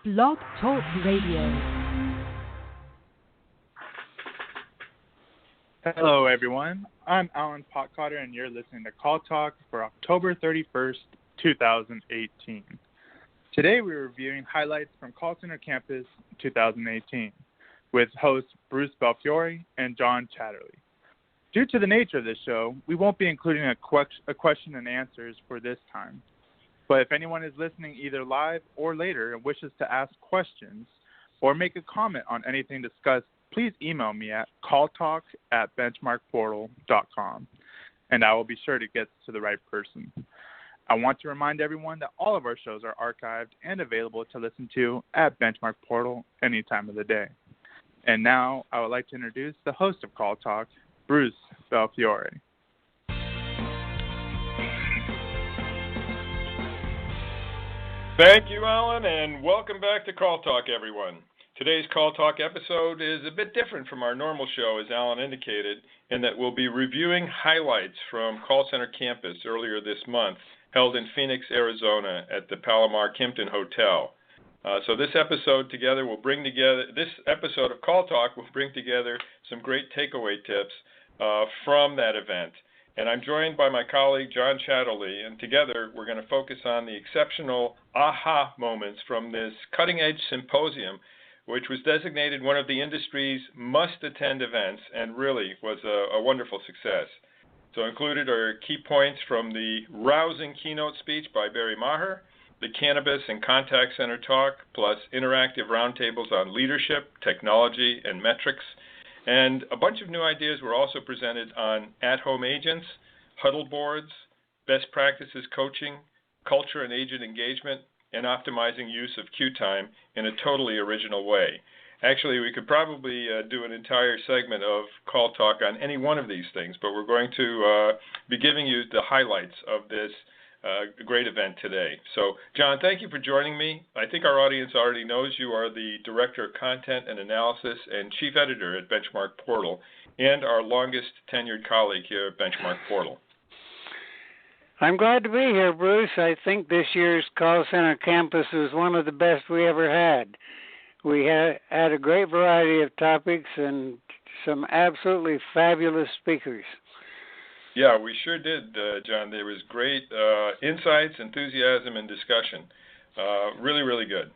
Blog Talk Radio. Hello, everyone. I'm Alan Potcotter, and you're listening to Call Talk for October 31st, 2018. Today, we're reviewing highlights from Call Center Campus 2018 with hosts Bruce Belfiore and John Chatterley. Due to the nature of this show, we won't be including a question and answers for this time. But if anyone is listening either live or later and wishes to ask questions or make a comment on anything discussed, please email me at calltalk@benchmarkportal.com, and I will be sure to get to the right person. I want to remind everyone that all of our shows are archived and available to listen to at Benchmark Portal any time of the day. And now I would like to introduce the host of Call Talk, Bruce Belfiore. Thank you, Alan, and welcome back to Call Talk, everyone. Today's Call Talk episode is a bit different from our normal show, as Alan indicated, in that we'll be reviewing highlights from Call Center Campus earlier this month, held in Phoenix, Arizona, at the Palomar Kimpton Hotel. So this episode of Call Talk will bring together some great takeaway tips from that event. And I'm joined by my colleague, John Chatterley, and together we're going to focus on the exceptional aha moments from this cutting-edge symposium, which was designated one of the industry's must-attend events and really was a wonderful success. So included are key points from the rousing keynote speech by Barry Maher, the Cannabis and Contact Center talk, plus interactive roundtables on leadership, technology, and metrics. And a bunch of new ideas were also presented on at-home agents, huddle boards, best practices coaching, culture and agent engagement, and optimizing use of queue time in a totally original way. Actually, we could probably do an entire segment of Call Talk on any one of these things, but we're going to be giving you the highlights of this great event today. So, John, thank you for joining me. I think our audience already knows you are the Director of Content and Analysis and Chief Editor at Benchmark Portal, and our longest tenured colleague here at Benchmark Portal. I'm glad to be here, Bruce. I think this year's Call Center Campus was one of the best we ever had. We had a great variety of topics and some absolutely fabulous speakers. Yeah, we sure did, John. There was great insights, enthusiasm, and discussion. Really, really good.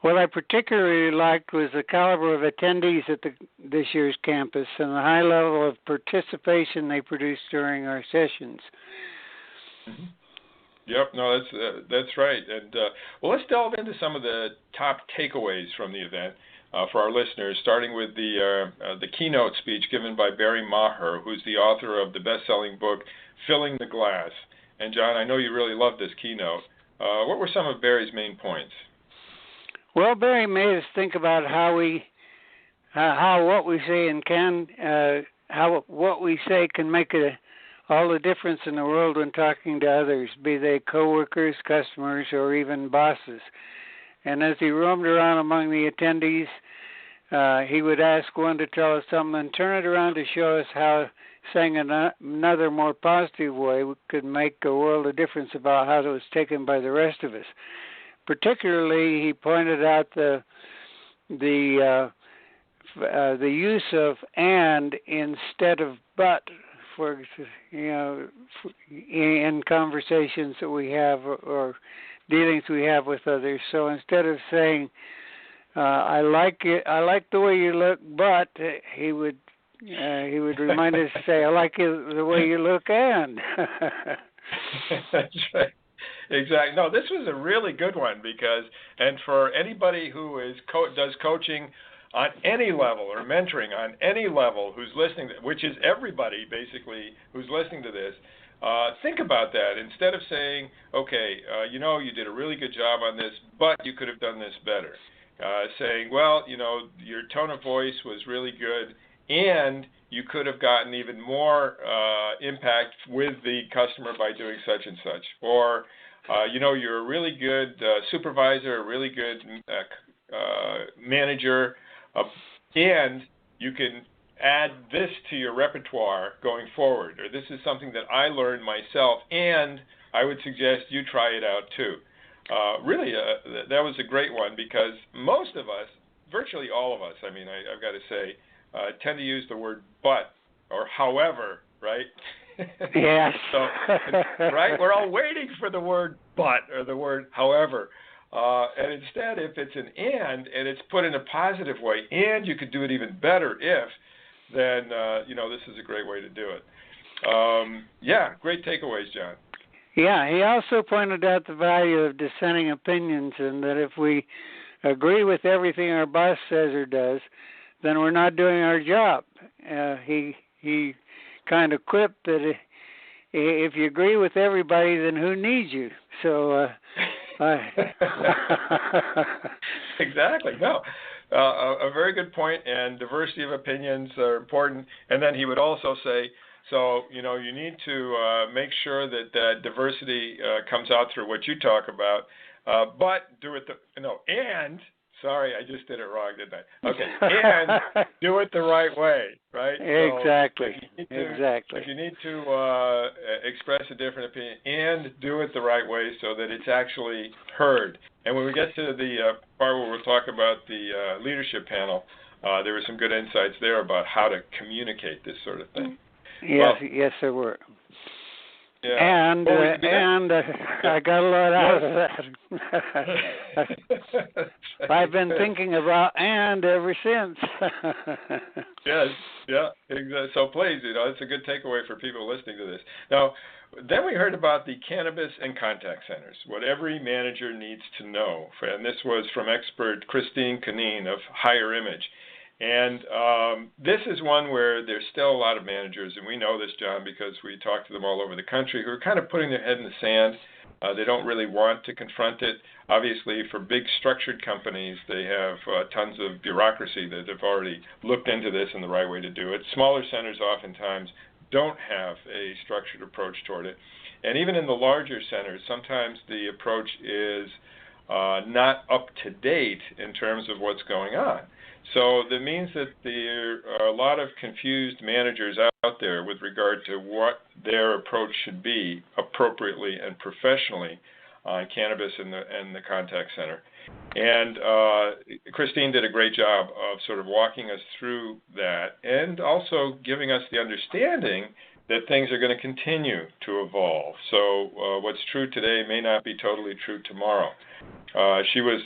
What I particularly liked was the caliber of attendees at this year's campus and the high level of participation they produced during our sessions. Mm-hmm. Yep, no, that's right. And well, let's delve into some of the top takeaways from the event. For our listeners, starting with the keynote speech given by Barry Maher, who's the author of the best-selling book, Filling the Glass. And, John, I know you really loved this keynote. What were some of Barry's main points? Well, Barry made us think about how what we say can make all the difference in the world when talking to others, be they coworkers, customers, or even bosses. And as he roamed around among the attendees, he would ask one to tell us something and turn it around to show us how saying another more positive way could make a world of difference about how it was taken by the rest of us. Particularly, he pointed out the use of and instead of but in conversations that we have or dealings we have with others. So instead of saying, I like the way you look, but he would remind us to say, I like the way you look and. That's right. Exactly. No, this was a really good one and for anybody who does coaching on any level or mentoring on any level who's listening, which is everybody basically who's listening to this, think about that. Instead of saying, okay, you did a really good job on this, but you could have done this better. Saying, well, your tone of voice was really good, and you could have gotten even more impact with the customer by doing such and such. Or, you're a really good supervisor, a really good manager, and you can add this to your repertoire going forward, or this is something that I learned myself, and I would suggest you try it out too. really, that was a great one because most of us, virtually all of us, I mean, I've got to say, tend to use the word but or however, right? Yes. So, right, we're all waiting for the word but or the word however. And instead, if it's an and it's put in a positive way, and you could do it even better if, then, this is a great way to do it. Yeah, great takeaways, John. Yeah, he also pointed out the value of dissenting opinions, and that if we agree with everything our boss says or does, then we're not doing our job. He kind of quipped that if you agree with everybody, then who needs you? So. Exactly. No, a very good point, and diversity of opinions are important. And then he would also say, so, you need to make sure that diversity comes out through what you talk about, but do it and, sorry, I just did it wrong, didn't I? Okay, and do it the right way, right? Exactly. So exactly. If you need to express a different opinion, and do it the right way so that it's actually heard. And when we get to the part where we'll talk about the leadership panel, there were some good insights there about how to communicate this sort of thing. Yes, there were. Yeah. And I got a lot out of that. I've been thinking about and ever since. Yes, yeah, exactly. So please, it's a good takeaway for people listening to this. Now, then we heard about the cannabis and contact centers, what every manager needs to know. And this was from expert Christine Canine of Higher Image. And this is one where there's still a lot of managers, and we know this, John, because we talk to them all over the country, who are kind of putting their head in the sand. They don't really want to confront it. Obviously, for big structured companies, they have tons of bureaucracy that have already looked into this and the right way to do it. Smaller centers oftentimes don't have a structured approach toward it. And even in the larger centers, sometimes the approach is not up to date in terms of what's going on. So that means that there are a lot of confused managers out there with regard to what their approach should be appropriately and professionally on cannabis and the contact center. And Christine did a great job of sort of walking us through that and also giving us the understanding that things are going to continue to evolve. So what's true today may not be totally true tomorrow. She was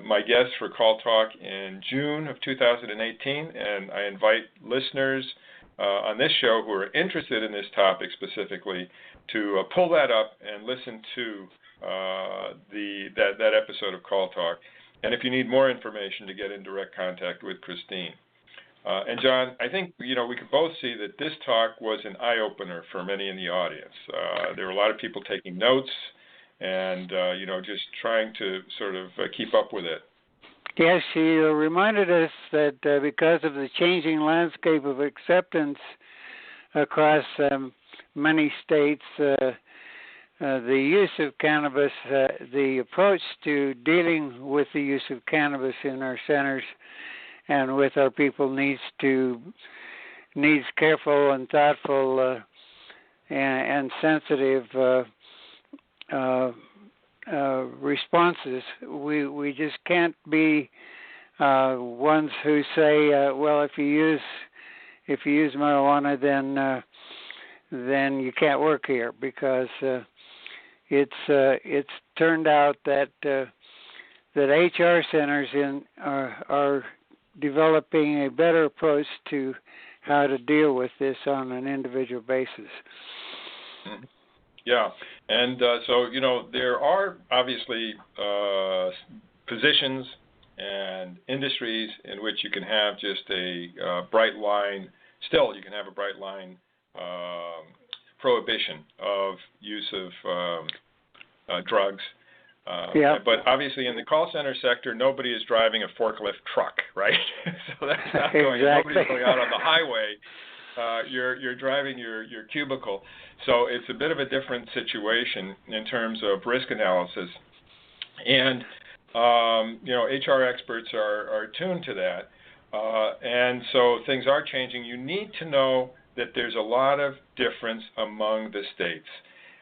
my guest for CallTalk in June of 2018, and I invite listeners on this show who are interested in this topic specifically to pull that up and listen to that episode of CallTalk. And if you need more information, to get in direct contact with Christine. And John, I think we could both see that this talk was an eye-opener for many in the audience. There were a lot of people taking notes and just trying to sort of keep up with it. Yes, she reminded us that because of the changing landscape of acceptance across many states, the use of cannabis, the approach to dealing with the use of cannabis in our centers and with our people needs careful and thoughtful and sensitive responses. We just can't be ones who say, well, if you use marijuana, then you can't work here, because it's turned out that HR centers are developing a better approach to how to deal with this on an individual basis. Yeah, and so there are obviously positions and industries in which you can have just a bright line. Still, you can have a bright line prohibition of use of drugs. But obviously in the call center sector, nobody is driving a forklift truck, right? So that's not going. Exactly. Nobody's going out on the highway. You're driving your cubicle. So it's a bit of a different situation in terms of risk analysis. And, HR experts are tuned to that. And so things are changing. You need to know that there's a lot of difference among the states.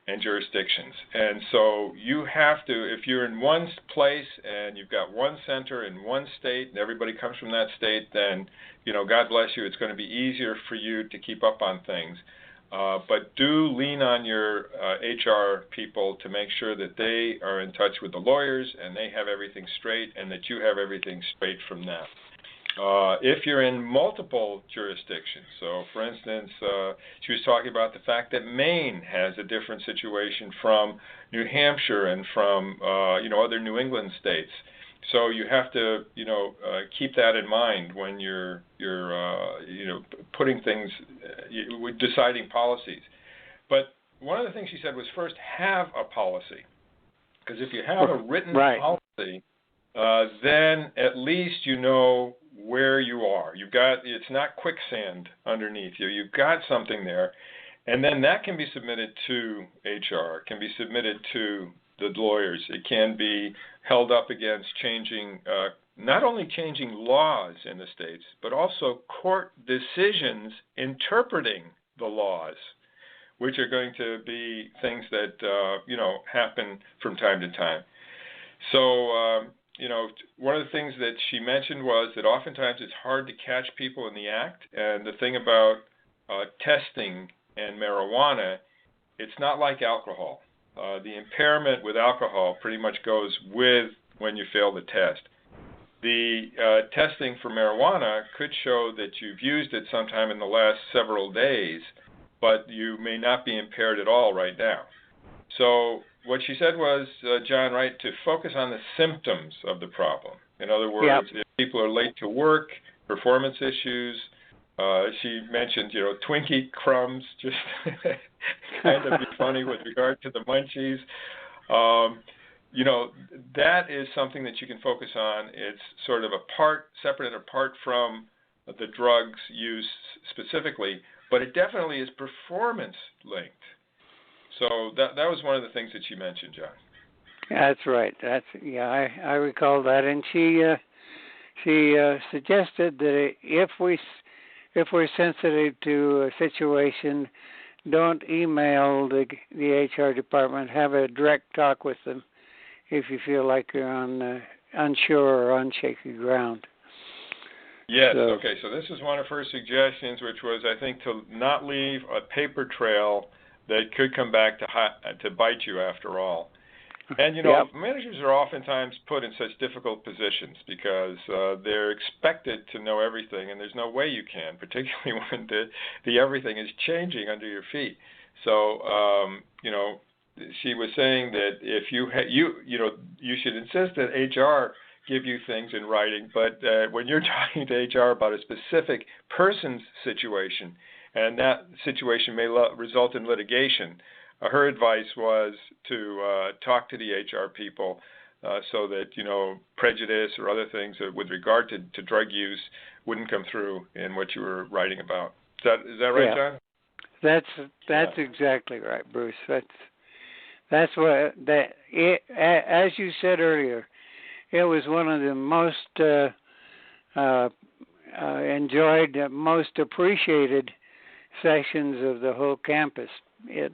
and jurisdictions. And so you have to, if you're in one place and you've got one center in one state and everybody comes from that state, then, God bless you, it's going to be easier for you to keep up on things. But do lean on your HR people to make sure that they are in touch with the lawyers and they have everything straight and that you have everything straight from them. If you're in multiple jurisdictions, so for instance, she was talking about the fact that Maine has a different situation from New Hampshire and from other New England states. So you have to keep that in mind when you're putting things, deciding policies. But one of the things she said was first have a policy, because if you have a written policy, then at least you know where you are. It's not quicksand underneath you. You've got something there, and then that can be submitted to HR, can be submitted to the lawyers. It can be held up against not only changing laws in the states, but also court decisions interpreting the laws, which are going to be things that happen from time to time. So one of the things that she mentioned was that oftentimes it's hard to catch people in the act, and the thing about testing and marijuana, it's not like alcohol. The impairment with alcohol pretty much goes with when you fail the test. The testing for marijuana could show that you've used it sometime in the last several days, but you may not be impaired at all right now. So what she said was, John, right, to focus on the symptoms of the problem. In other words, if people are late to work, performance issues, she mentioned, Twinkie crumbs, just kind of be funny with regard to the munchies. That is something that you can focus on. It's sort of separate and apart from the drugs use specifically, but it definitely is performance linked. So that was one of the things that she mentioned, John. That's right. I recall that, and she suggested that if we're sensitive to a situation, don't email the HR department. Have a direct talk with them if you feel like you're on unsure or unshaky ground. Yes. Okay. So this is one of her suggestions, which was, I think, to not leave a paper trail that could come back to bite you after all. And, managers are oftentimes put in such difficult positions because they're expected to know everything, and there's no way you can, particularly when the everything is changing under your feet. So, she was saying that if you should insist that HR give you things in writing, but when you're talking to HR about a specific person's situation, and that situation may result in litigation, her advice was to talk to the HR people so that, prejudice or other things with regard to drug use wouldn't come through in what you were writing about. Is that right, John? That's exactly right, Bruce. That's what as you said earlier, it was one of the most enjoyed, most appreciated sessions of the whole campus. It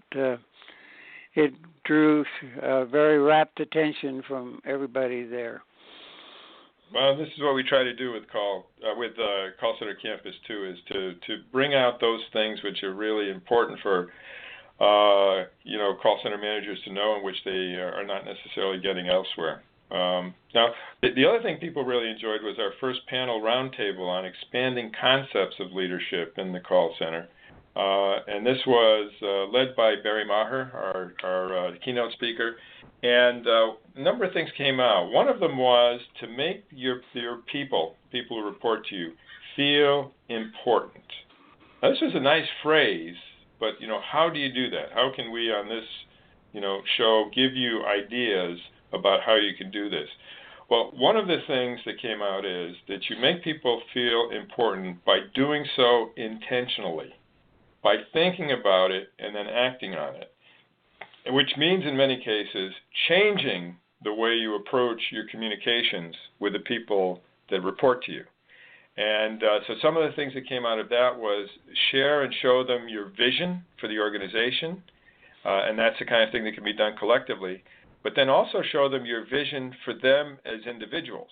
drew very rapt attention from everybody there. Well, this is what we try to do with Call Center Campus too, is to bring out those things which are really important for call center managers to know, and which they are not necessarily getting elsewhere. Now, the other thing people really enjoyed was our first panel roundtable on expanding concepts of leadership in the call center. And this was led by Barry Maher, our keynote speaker, and a number of things came out. One of them was to make your people who report to you, feel important. Now, this was a nice phrase, but how do you do that? How can we on this show give you ideas about how you can do this? Well, one of the things that came out is that you make people feel important by doing so intentionally, by thinking about it and then acting on it, which means in many cases changing the way you approach your communications with the people that report to you. And so some of the things that came out of that was share and show them your vision for the organization, and that's the kind of thing that can be done collectively. But then also show them your vision for them as individuals,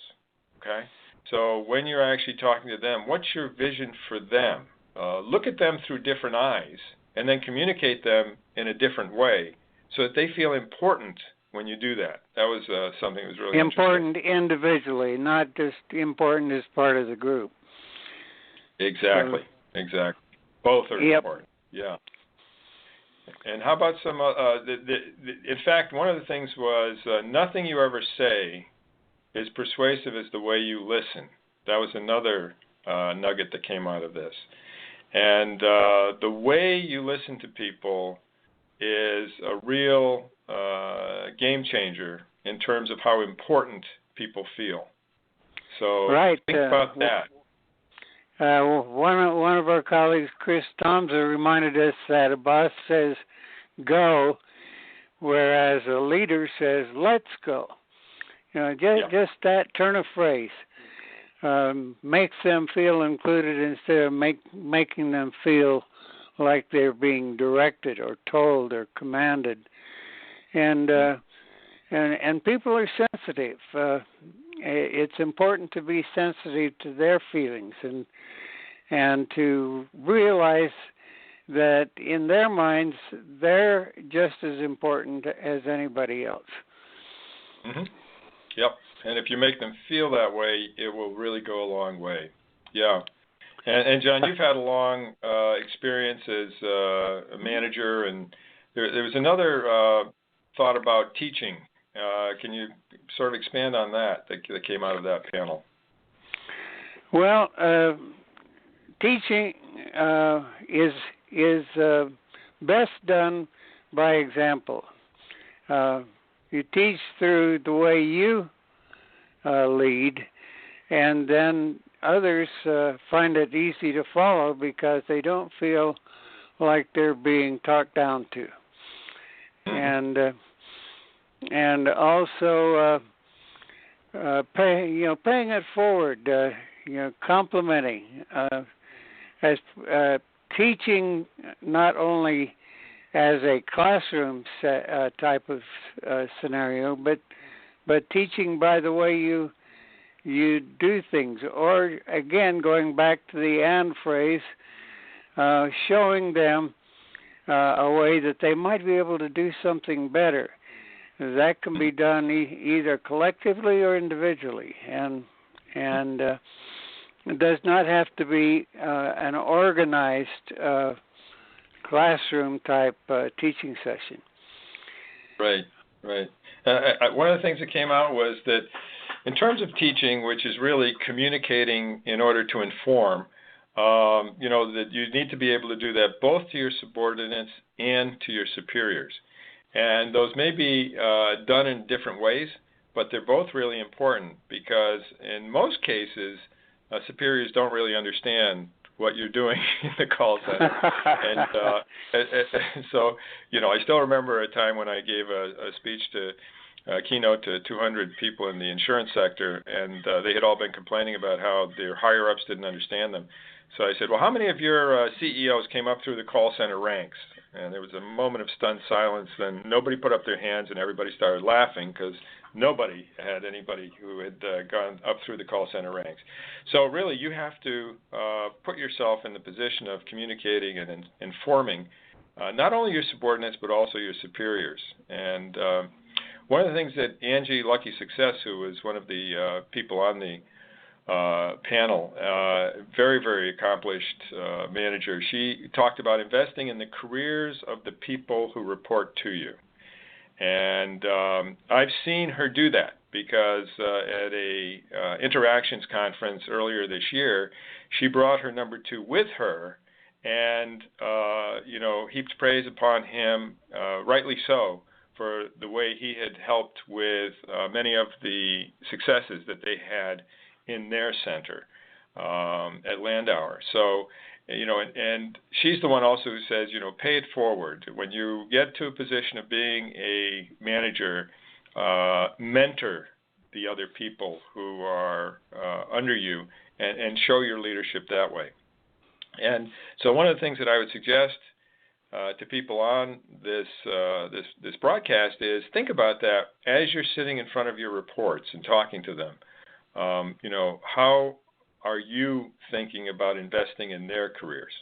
okay? So when you're actually talking to them, what's your vision for them? Look at them through different eyes and then communicate them in a different way so that they feel important when you do that. That was something that was really important individually, not just important as part of the group. Exactly. Both are important. Yeah. And how about some, in fact, one of the things was nothing you ever say is persuasive as the way you listen. That was another nugget that came out of this. And the way you listen to people is a real game changer in terms of how important people feel. So think about that. One of our colleagues, Chris Tomza, reminded us that a boss says go, whereas a leader says let's go. Just that turn of phrase makes them feel included instead of making them feel like they're being directed or told or commanded. And people are sensitive. It's important to be sensitive to their feelings and to realize that in their minds they're just as important as anybody else. Mm-hmm. Yep. And if you make them feel that way, it will really go a long way. Yeah. And John, you've had a long experience as a manager, and there was another thought about teaching. Can you sort of expand on that came out of that panel? Well, teaching is best done by example. You teach through the way you lead, and then others find it easy to follow because they don't feel like they're being talked down to. And also paying it forward, complimenting, as teaching not only as a classroom type of scenario, but teaching by the way you do things, or again going back to the and phrase, showing them a way that they might be able to do something better. That can be done either collectively or individually, and it does not have to be an organized classroom type teaching session. Right. One of the things that came out was that in terms of teaching, which is really communicating in order to inform, that you need to be able to do that both to your subordinates and to your superiors. And those may be done in different ways, but they're both really important because in most cases, superiors don't really understand what you're doing in the call center. And so, I still remember a time when I gave a speech to Keynote to 200 people in the insurance sector, and they had all been complaining about how their higher-ups didn't understand them. So I said, well, how many of your CEOs came up through the call center ranks? And there was a moment of stunned silence. Then nobody put up their hands, and everybody started laughing because nobody had anybody who had gone up through the call center ranks. So really, you have to put yourself in the position of communicating and informing not only your subordinates but also your superiors. And one of the things that Angie Lucky Success, who was one of the people on the panel, very, very accomplished manager, she talked about investing in the careers of the people who report to you. And I've seen her do that because at a interactions conference earlier this year, she brought her number 2 with her and, heaped praise upon him, rightly so, for the way he had helped with many of the successes that they had in their center at Landauer. So, and she's the one also who says, pay it forward. When you get to a position of being a manager, mentor the other people who are under you and show your leadership that way. And so one of the things that I would suggest to people on this broadcast is think about that as you're sitting in front of your reports and talking to them. How are you thinking about investing in their careers?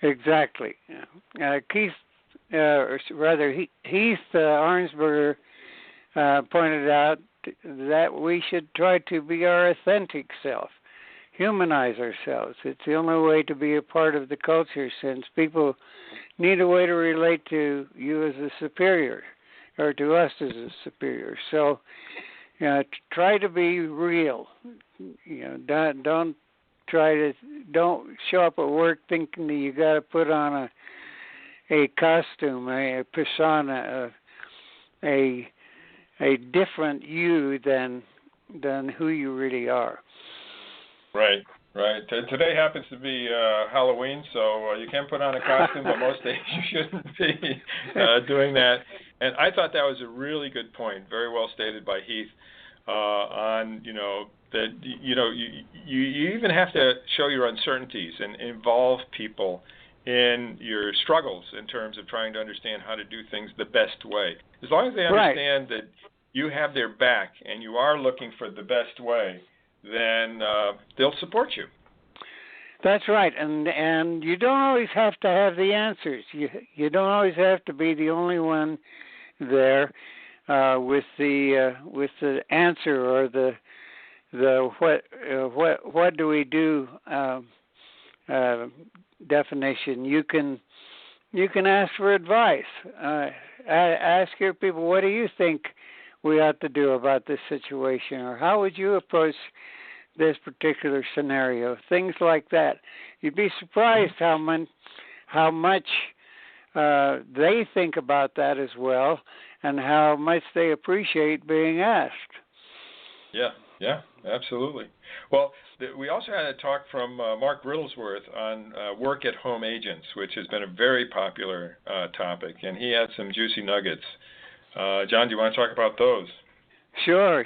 Exactly. Heath Arnsberger pointed out that we should try to be our authentic self, humanize ourselves. It's the only way to be a part of the culture, since people need a way to relate to you as a superior, or to us as a superior. So, try to be real. Don't show up at work thinking that you got to put on a costume, a persona, a different you than who you really are. Right. Today happens to be Halloween, so you can put on a costume, but most days you shouldn't be doing that. And I thought that was a really good point, very well stated by Heath, on that you even have to show your uncertainties and involve people in your struggles in terms of trying to understand how to do things the best way. As long as they understand that you have their back and you are looking for the best way, then they'll support you. That's right, and you don't always have to have the answers. You don't always have to be the only one there with the answer or the what do we do definition. You can ask for advice. Ask your people, what do you think we ought to do about this situation, or how would you approach this particular scenario? Things like that. You'd be surprised how much they think about that as well, and how much they appreciate being asked. Yeah, absolutely. Well, we also had a talk from Mark Riddlesworth on work-at-home agents, which has been a very popular topic, and he had some juicy nuggets. John, do you want to talk about those? Sure.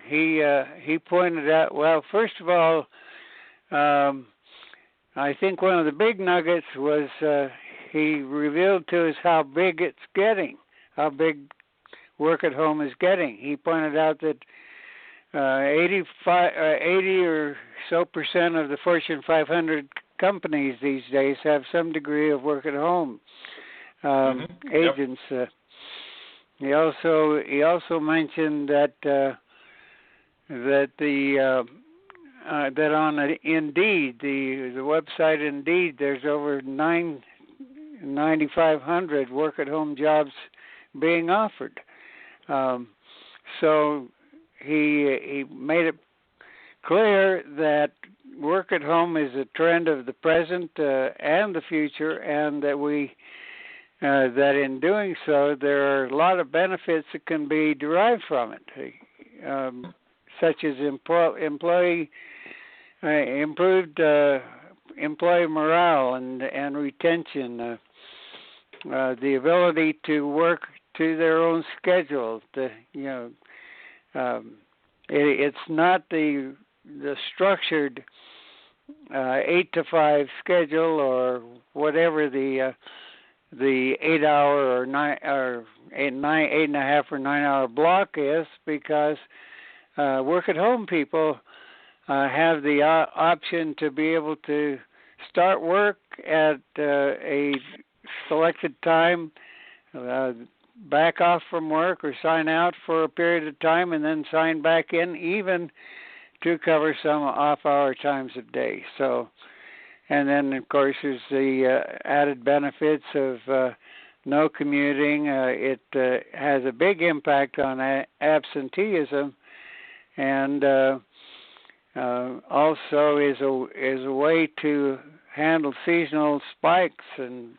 He pointed out, well, first of all, I think one of the big nuggets was he revealed to us how big it's getting, how big work at home is getting. He pointed out that 80 or so % of the Fortune 500 companies these days have some degree of work at home agents. Yep. He also mentioned that on Indeed, the website Indeed, there's over 9,500 work at home jobs being offered. So he made it clear that work at home is a trend of the present and the future, and that that in doing so, there are a lot of benefits that can be derived from it, such as improved employee morale and retention, the ability to work to their own schedule. It's not the structured 8 to 5 schedule or whatever the 8 hour or 8.5 or 9 hour block is, because work at home people have the option to be able to start work at a selected time, back off from work or sign out for a period of time, and then sign back in, even to cover some off-hour times of day. So, and then of course there's the added benefits of no commuting. It has a big impact on absenteeism, and also is a way to handle seasonal spikes and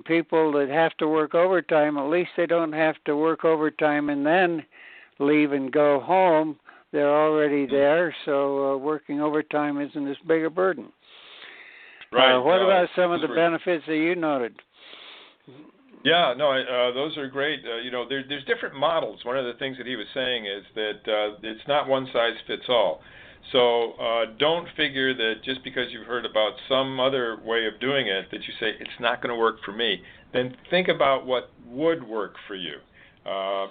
people that have to work overtime. At least they don't have to work overtime and then leave and go home. They're already there, so working overtime isn't as big a burden. Right. What about some of the benefits that you noted? Yeah, no, those are great. There's different models. One of the things that he was saying is that it's not one size fits all. So don't figure that just because you've heard about some other way of doing it that you say it's not going to work for me. Then think about what would work for you.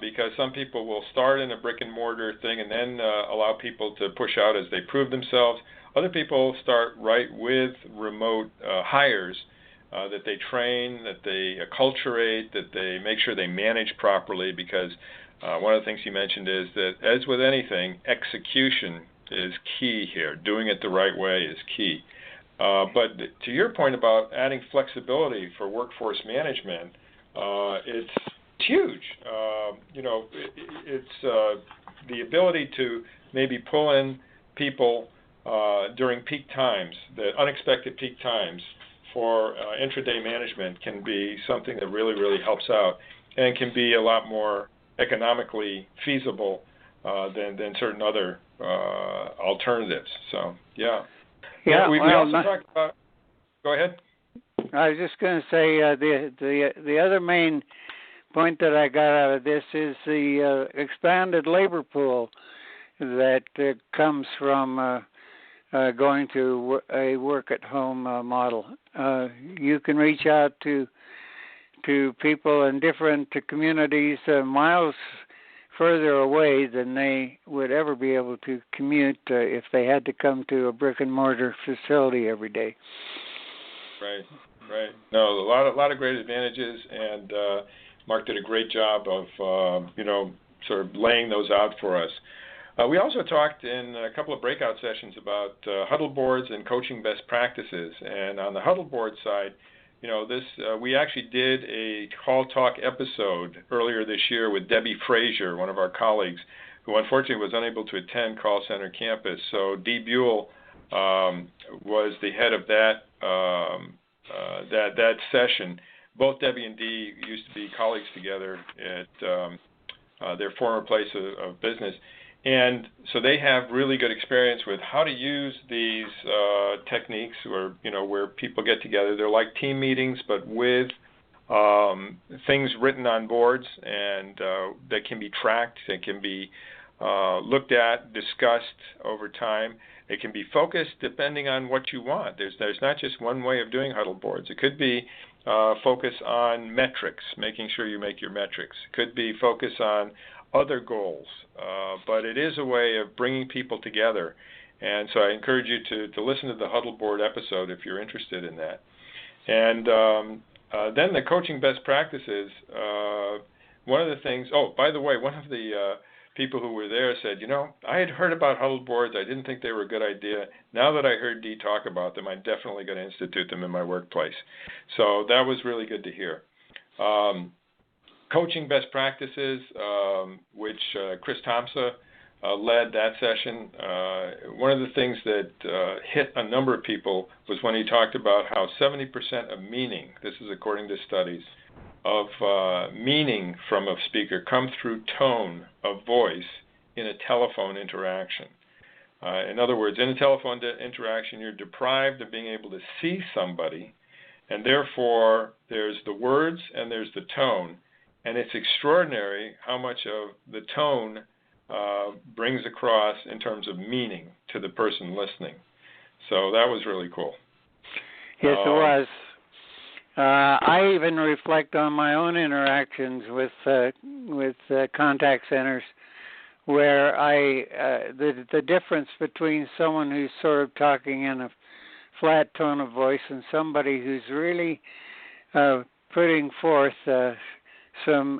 Because some people will start in a brick and mortar thing and then allow people to push out as they prove themselves. Other people start right with remote hires that they train, that they acculturate, that they make sure they manage properly, because one of the things you mentioned is that, as with anything, execution is key here. Doing it the right way is key. But to your point about adding flexibility for workforce management, it's huge. It's the ability to maybe pull in people during peak times, the unexpected peak times for intraday management can be something that really, really helps out and can be a lot more economically feasible than certain other alternatives. So, yeah. We also talked about. Go ahead. I was just going to say the other main point that I got out of this is the expanded labor pool that comes from going to a work-at-home model. You can reach out to people in different communities miles further away than they would ever be able to commute if they had to come to a brick-and-mortar facility every day. Right. No, a lot of great advantages, and Mark did a great job of sort of laying those out for us. We also talked in a couple of breakout sessions about huddle boards and coaching best practices. And on the huddle board side, we actually did a CallTalk episode earlier this year with Debbie Frazier, one of our colleagues, who unfortunately was unable to attend Call Center Campus. So Dee Buell was the head of that session. Both Debbie and Dee used to be colleagues together at their former place of business. And so they have really good experience with how to use these techniques where people get together. They're like team meetings, but with things written on boards and that can be tracked, that can be looked at, discussed over time. It can be focused depending on what you want. There's not just one way of doing huddle boards. It could be focus on metrics, making sure you make your metrics. It could be focus on other goals, but it is a way of bringing people together. And so I encourage you to listen to the Huddle Board episode if you're interested in that. And then the coaching best practices, one of the things, by the way, one of the people who were there said, I had heard about huddle boards. I didn't think they were a good idea. Now that I heard Dee talk about them, I'm definitely going to institute them in my workplace. So that was really good to hear. Coaching best practices, which Chris Thompson led that session. One of the things that hit a number of people was when he talked about how 70% of meaning, this is according to studies, of meaning from a speaker come through tone of voice in a telephone interaction. In other words, in a telephone interaction, you're deprived of being able to see somebody, and therefore there's the words and there's the tone. And it's extraordinary how much of the tone brings across in terms of meaning to the person listening. So that was really cool. Yes, it was. I even reflect on my own interactions with contact centers, where the difference between someone who's sort of talking in a flat tone of voice and somebody who's really putting forth some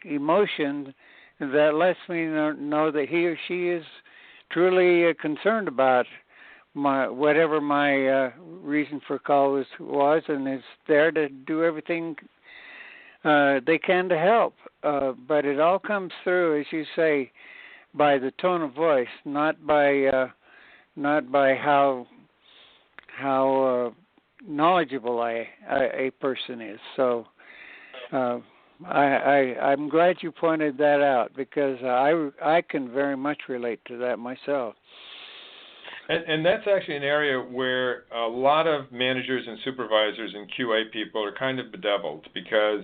emotion that lets me know that he or she is truly concerned about whatever my reason for call was, and is there to do everything they can to help. But it all comes through, as you say, by the tone of voice, not by how knowledgeable a person is. So I'm glad you pointed that out, because I can very much relate to that myself. And that's actually an area where a lot of managers and supervisors and QA people are kind of bedeviled, because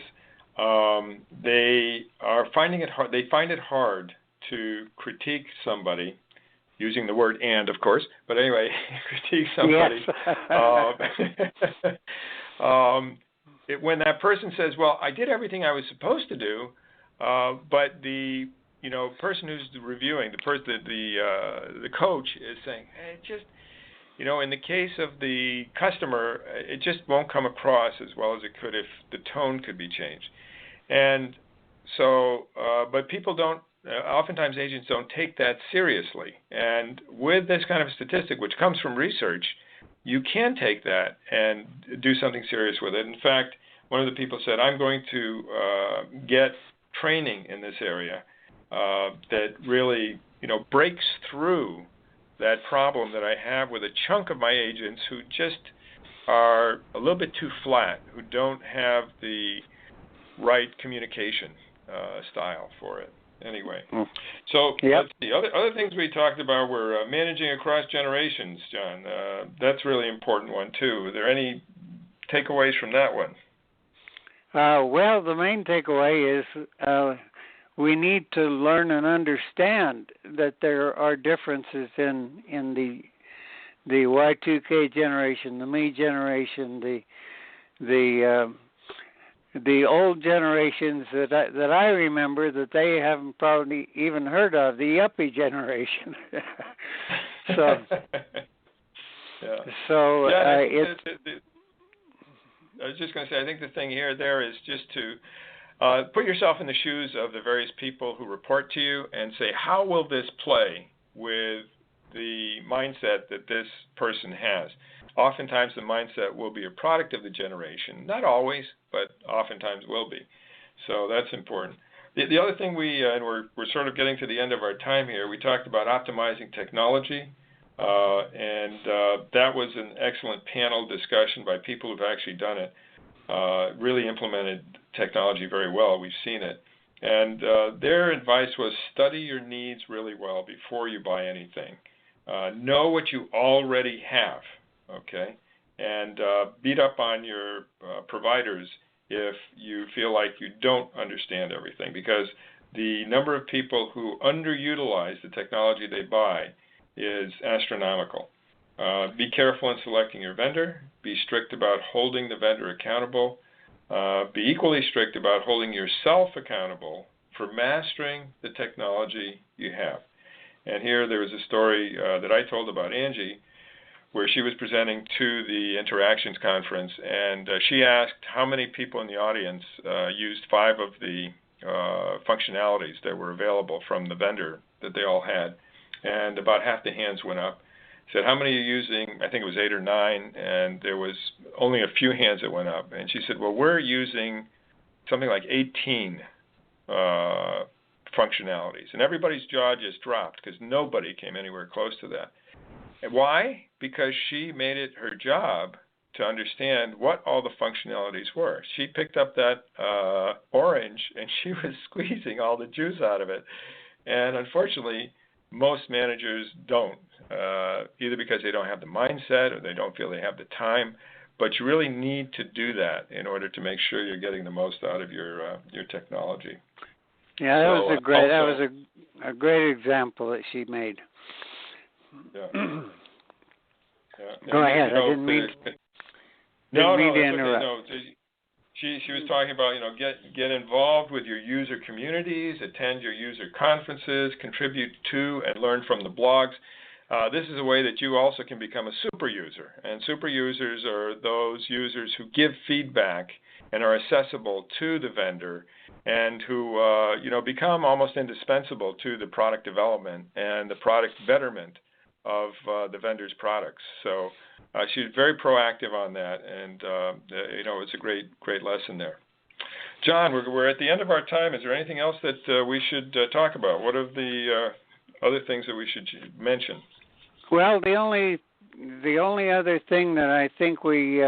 they are finding it hard. They find it hard to critique somebody using the word "and," of course. But anyway, critique somebody. Yes. When that person says, "Well, I did everything I was supposed to do," but the person who's reviewing, the coach is saying, "Hey, it just." In the case of the customer, it just won't come across as well as it could if the tone could be changed. And so, but people don't, oftentimes agents don't take that seriously. And with this kind of statistic, which comes from research, you can take that and do something serious with it. In fact, one of the people said, I'm going to get training in this area that really, breaks through that problem that I have with a chunk of my agents who just are a little bit too flat, who don't have the right communication style for it. Anyway, so let's see. Other things we talked about were managing across generations, John. That's a really important one, too. Are there any takeaways from that one? Well, the main takeaway is we need to learn and understand that there are differences in the Y2K generation, the me generation, the old generations that I remember that they haven't probably even heard of, the yuppie generation. So it's. I was just going to say, I think the thing there is just to put yourself in the shoes of the various people who report to you and say, how will this play with the mindset that this person has? Oftentimes the mindset will be a product of the generation. Not always, but oftentimes will be. So that's important. The other thing and we're sort of getting to the end of our time here, we talked about optimizing technology. And that was an excellent panel discussion by people who've actually done it. Really implemented technology very well. We've seen it. And their advice was study your needs really well before you buy anything. Know what you already have, okay? And beat up on your providers if you feel like you don't understand everything, because the number of people who underutilize the technology they buy is astronomical. Be careful in selecting your vendor. Be strict about holding the vendor accountable. Be equally strict about holding yourself accountable for mastering the technology you have. And here there was a story that I told about Angie, where she was presenting to the Interactions Conference, and she asked how many people in the audience used 5 of the functionalities that were available from the vendor that they all had. And about half the hands went up. Said, how many are you using? I think it was 8 or 9, and there was only a few hands that went up. And she said, well, we're using something like 18 functionalities. And everybody's jaw just dropped because nobody came anywhere close to that. And why? Because she made it her job to understand what all the functionalities were. She picked up that orange, and she was squeezing all the juice out of it. And unfortunately, most managers don't, either because they don't have the mindset or they don't feel they have the time. But you really need to do that in order to make sure you're getting the most out of your technology. Yeah, that was a great example that she made. Yeah. Go ahead. I didn't mean to interrupt. No, she was talking about, get involved with your user communities, attend your user conferences, contribute to and learn from the blogs. This is a way that you also can become a super user. And super users are those users who give feedback and are accessible to the vendor and who, become almost indispensable to the product development and the product betterment of the vendor's products. So she was very proactive on that, and it's a great lesson there. John, we're at the end of our time. Is there anything else that we should talk about? What are the other things that we should mention? Well, the only other thing that I think we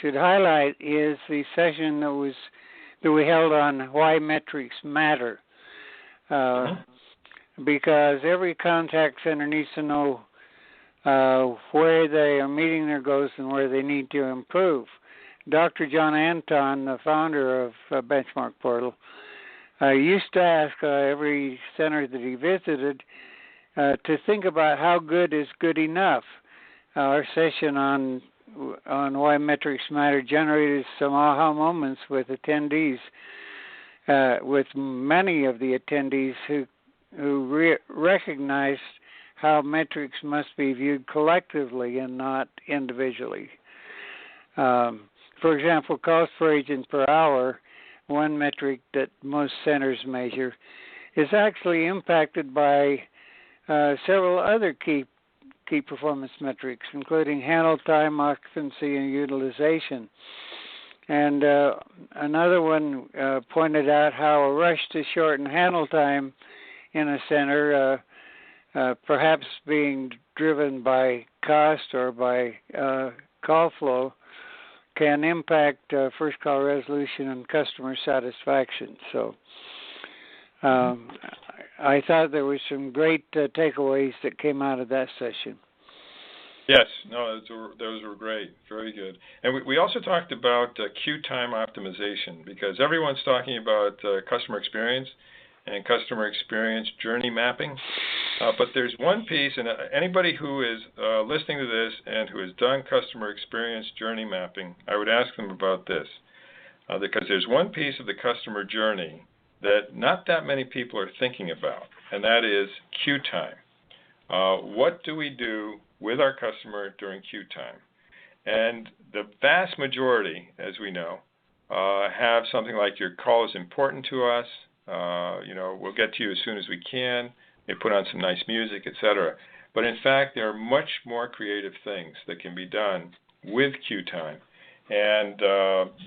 should highlight is the session that we held on why metrics matter, because every contact center needs to know where they are meeting their goals and where they need to improve. Dr. John Anton, the founder of BenchmarkPortal, used to ask every center that he visited, to think about how good is good enough. Our session on why metrics matter generated some aha moments with attendees, with many of the attendees who recognized how metrics must be viewed collectively and not individually. For example, cost per agent per hour, one metric that most centers measure, is actually impacted by several other key performance metrics, including handle time, occupancy, and utilization. And another one pointed out how a rush to shorten handle time in a center, perhaps being driven by cost or by call flow, can impact first call resolution and customer satisfaction. So I thought there were some great takeaways that came out of that session. Yes, no, those were great, very good. And we also talked about queue time optimization, because everyone's talking about customer experience and customer experience journey mapping. But there's one piece, and anybody who is listening to this and who has done customer experience journey mapping, I would ask them about this, because there's one piece of the customer journey that not that many people are thinking about, and that is queue time. What do we do with our customer during queue time? And the vast majority, as we know, have something like, your call is important to us, we'll get to you as soon as we can, they put on some nice music, etc. But in fact, there are much more creative things that can be done with queue time. And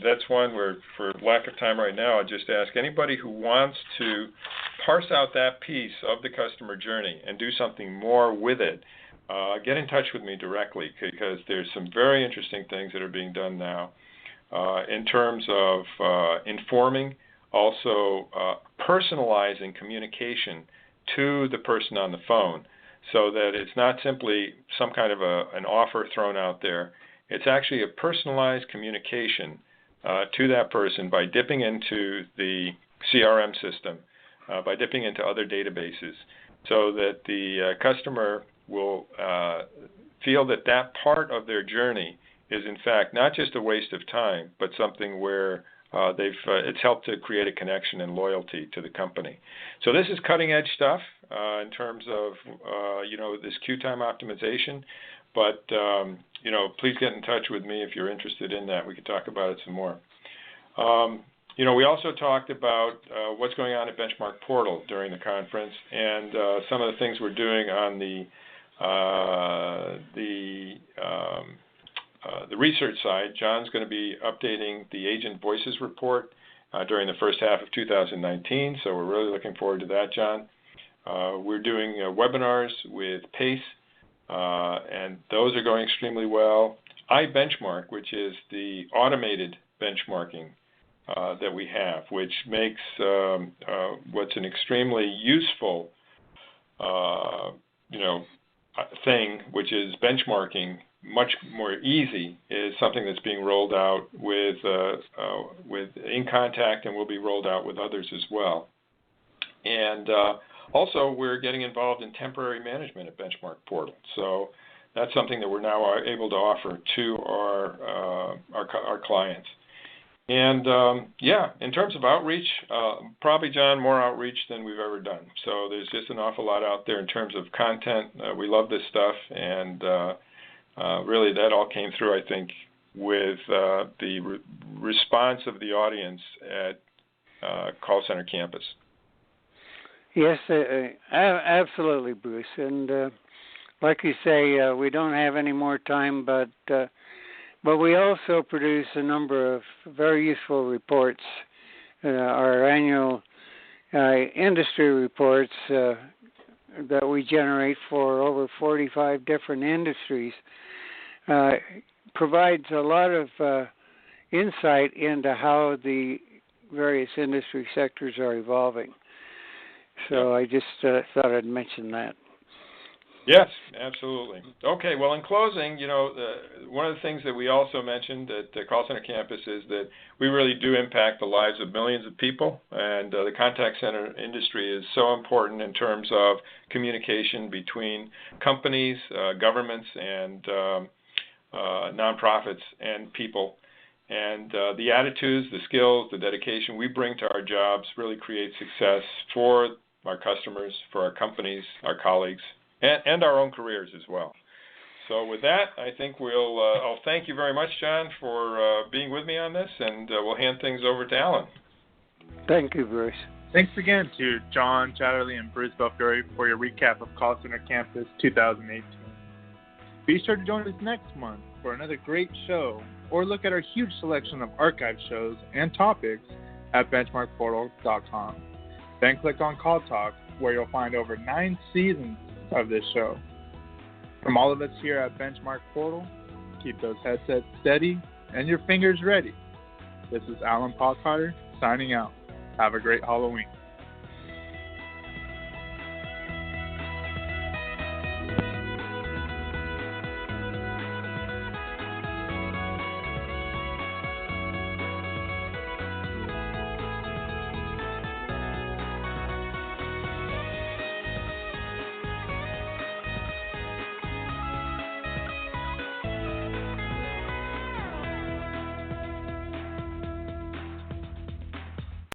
that's one where, for lack of time right now, I'll just ask anybody who wants to parse out that piece of the customer journey and do something more with it, get in touch with me directly, because there's some very interesting things that are being done now in terms of informing, also personalizing communication to the person on the phone, so that it's not simply some kind of an offer thrown out there. It's actually a personalized communication to that person by dipping into the CRM system, by dipping into other databases, so that the customer will feel that that part of their journey is in fact not just a waste of time, but something where it's helped to create a connection and loyalty to the company. So this is cutting edge stuff in terms of this queue time optimization. But please get in touch with me if you're interested in that. We could talk about it some more. We also talked about what's going on at Benchmark Portal during the conference, and some of the things we're doing on the research side. John's going to be updating the Agent Voices report during the first half of 2019, so we're really looking forward to that, John. We're doing webinars with PACE, and those are going extremely well. iBenchmark, which is the automated benchmarking that we have, which makes what's an extremely useful thing, which is benchmarking, much more easy, is something that's being rolled out with InContact, and will be rolled out with others as well. And also, we're getting involved in temporary management at Benchmark Portal. So that's something that we're now able to offer to our clients. And in terms of outreach, probably, John, more outreach than we've ever done. So there's just an awful lot out there in terms of content. We love this stuff, and really that all came through, I think, with the response of the audience at Call Center Campus. Yes, absolutely, Bruce. And like you say, we don't have any more time, but we also produce a number of very useful reports. Our annual industry reports that we generate for over 45 different industries provides a lot of insight into how the various industry sectors are evolving. So I just thought I'd mention that. Yes, absolutely. Okay, well, in closing, one of the things that we also mentioned at the call center campus is that we really do impact the lives of millions of people, and the contact center industry is so important in terms of communication between companies, governments, and nonprofits and people. And the attitudes, the skills, the dedication we bring to our jobs really create success for our customers, for our companies, our colleagues, and our own careers as well. So with that, I think I'll thank you very much, John, for being with me on this, and we'll hand things over to Alan. Thank you, Bruce. Thanks again to John Chatterley and Bruce Belfiore for your recap of Call Center Campus 2018. Be sure to join us next month for another great show, or look at our huge selection of archive shows and topics at BenchmarkPortal.com. Then click on Call Talk, where you'll find over 9 seasons of this show. From all of us here at Benchmark Portal, keep those headsets steady and your fingers ready. This is Alan Potter signing out. Have a great Halloween.